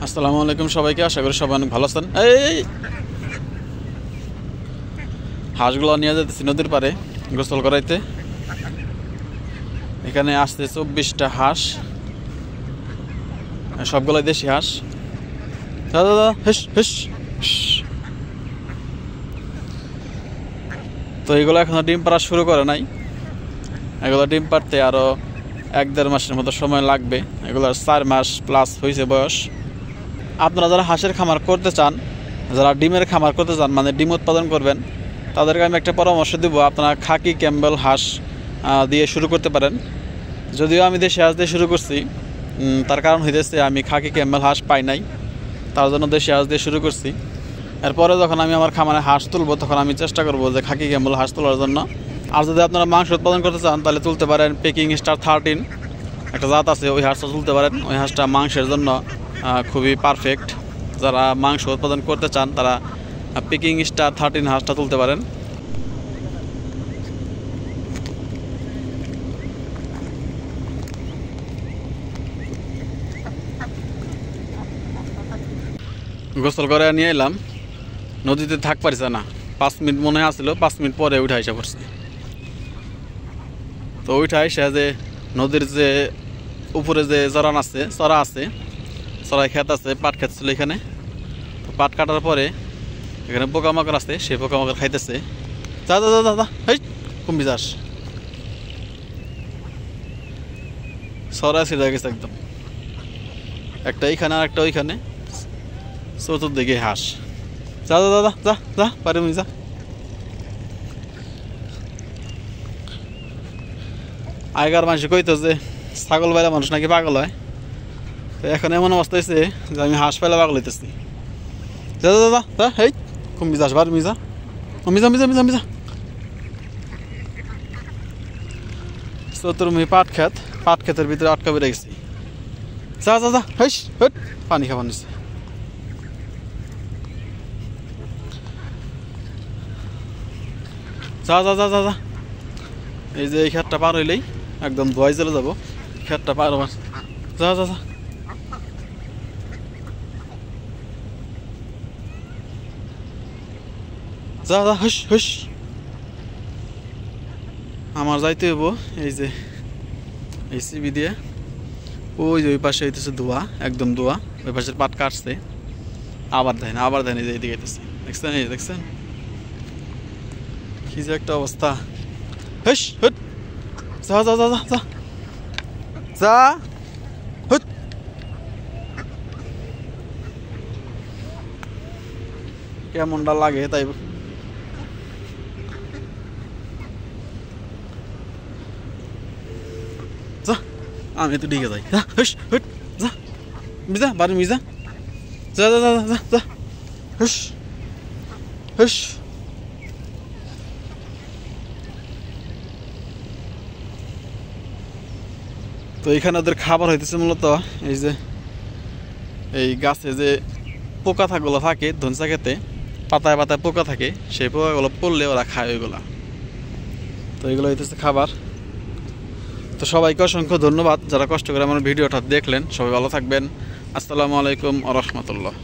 আসসালামু আলাইকুম সবাইকে, আশা করি সবাই অনেক ভালো আছেন। এই হাঁসগুলো নিয়ে যেতেছি নদীর পাড়ে গোসল করাইতে। এখানে আসছে 24টা হাঁস, সবগুলোই দেশি হাঁস। দাদা দাদা হেস হেস। তো এগুলো এখনো ডিম পাড়া শুরু করে নাই, এগুলো ডিম পাড়তে আরও 1-1.5 মাসের মতো সময় লাগবে। এগুলোর 4 মাস প্লাস হয়েছে বয়স। আপনারা যারা হাঁসের খামার করতে চান, যারা ডিমের খামার করতে চান, মানে ডিম উৎপাদন করবেন, তাদেরকে আমি একটা পরামর্শ দেব। আপনারা খাকি ক্যাম্বেল হাঁস দিয়ে শুরু করতে পারেন। যদিও আমি দেশি হাঁস দিয়ে শুরু করছি, তার কারণ হইতেছে আমি খাকি ক্যাম্বেল হাঁস পাই নাই, তার জন্য দেশি হাঁস দিয়ে শুরু করছি। এরপরে যখন আমি আমার খামারে হাঁস তুলব, তখন আমি চেষ্টা করব যে খাকি ক্যাম্বেল হাঁস তোলার জন্য। আর যদি আপনারা মাংস উৎপাদন করতে চান, তাহলে তুলতে পারেন পেকিং স্টার 13, একটা জাত আছে, ওই হাঁসটা তুলতে পারেন। ওই হাঁসটা মাংসের জন্য খুবই পারফেক্ট। যারা মাংস উৎপাদন করতে চান, তারা পেকিং স্টার 13 হাঁসটা তুলতে পারেন। গোসল করে নিয়ে এলাম, নদীতে থাক পারছে না। 5 মিনিট মনে আসছিল, 5 মিনিট পরে উঠে এসে পড়ছে। তো উঠে এসে যে নদীর যে উপরে যে চরা আছে, চড়াই ক্ষেত আছে, পাট ক্ষেত ছিল এখানে। তো পাট কাটার পরে এখানে পোকামাকড় আছে, সেই পোকামাকড় খাইতেছে। যা যা যা যা হেই কুম্ভি যাস, চড়া ছিঁড়ে গেছে একদম। একটা এইখানে আর একটা ওইখানে, চতুর্দিকে হাঁস। যা যা যা যা যা পারে যা। আগেকার মানুষ কইতো যে ছাগল পাইলে মানুষ নাকি পাগল হয়। তো এখন এমন অবস্থা হয়েছে যে আমি হাঁস পাইলে পাগল হইতেছি। যা যা যা যা হেই কুম্ভি যাস, বার মিজা মিজা মিজা মিজা মিজা। চতুর্মুখী পাট ক্ষেতের ভিতরে আটকা বেড়ে গেছি। যা যা যা হেস হেট, পানি খাবার নিচ্ছে। যা যা যা যা যা। এই যে এই ক্ষেতটা পার হইলেই একদম ধোয়াই চলে যাবো। ক্ষেতটা পার হবার, যা যা যা। যা যা হুস হুস। আমার যাইতে হইব এই যে এই সিবি দিয়ে। ওই যে ওই পাশে হইতেছে ধোয়া, একদম ধোয়া। ওই পাশের পাট কাটছে, আবার দেন এই যে এইদিকে হইতেছে। দেখছেন, এই দেখছেন কি যে একটা অবস্থা। হুস হুট, যা যা যা যা যা যা হুট। কেমনটা লাগে তাই যা, আমি তো দিকে যাই। যা হুস হুট, যা মিজা বাড়ি মিজা, যা যা যা যা যা হুস হুস। তো এখানে ওদের খাবার হইতেছে মূলত এই যে এই গাছে যে পোকা থাকগুলো থাকে, ধনসা খেতে পাতায় পাতায় পোকা থাকে, সেই পোকাগুলো পড়লে ওরা খায় ওইগুলা। তো এগুলো হইতেছে খাবার। তো সবাইকে অসংখ্য ধন্যবাদ যারা কষ্ট করে আমার ভিডিওটা দেখলেন। সবাই ভালো থাকবেন। আসসালামু আলাইকুম ওয়া রাহমাতুল্লাহ।